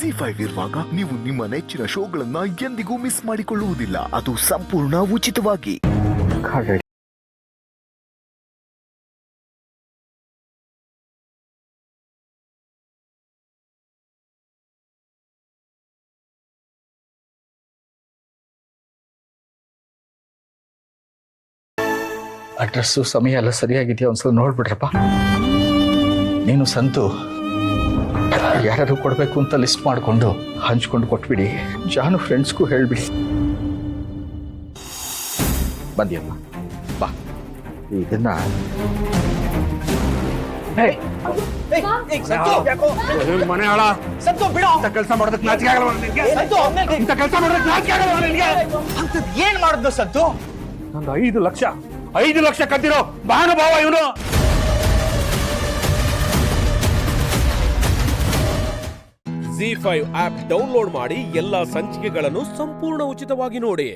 ZEE5 ಇರುವಾಗ ನೀವು ನಿಮ್ಮ ನೆಚ್ಚಿನ ಶೋಗಳನ್ನ ಎಂದಿಗೂ ಮಿಸ್ ಮಾಡಿಕೊಳ್ಳುವುದಿಲ್ಲ. ಅದು ಸಂಪೂರ್ಣ ಉಚಿತವಾಗಿ. ಅಡ್ರೆಸ್ಸು ಸಮಯ ಎಲ್ಲ ಸರಿಯಾಗಿದೆಯಾ ಒಂದ್ಸಲ ನೋಡ್ಬಿಡ್ರಪ್ಪ. ನೀನು ಸಂತು ಯಾರು ಕೊಡಬೇಕು ಅಂತ ಲಿಸ್ಟ್ ಮಾಡಿಕೊಂಡು ಹಂಚ್ಕೊಂಡು ಕೊಟ್ಬಿಡಿ. ಜಾನು ಫ್ರೆಂಡ್ಸ್ಗೂ ಹೇಳ್ಬಿಡಿ. ಬಂದಿಯಪ್ಪ ಬಾ. ಇದನ್ನ ಮನೆ ಹಾಳ ಕೆಲಸ ಮಾಡೋದಕ್ಕೆ ನಾಚಿಕೆ ಆಗಲ್ಲ ನಿನ್ಗೆ? ಇಂಥ ಕೆಲಸ ಮಾಡೋದಕ್ಕೆ ನಾಚಿಕೆ ಆಗಲ್ಲ ನಿನ್ಗೆ? ಏನ್ ಮಾಡಿದ್ನು ಸಂತು? ನಂದು 5 ಲಕ್ಷ ಕದ್ದಿರೋ ಮಹಾನುಭಾವ ಇವನು. ZEE5 ಆಪ್ ಡೌನ್ಲೋಡ್ ಮಾಡಿ ಎಲ್ಲಾ ಸಂಚಿಕೆಗಳನ್ನು ಸಂಪೂರ್ಣ ಉಚಿತವಾಗಿ ನೋಡಿ.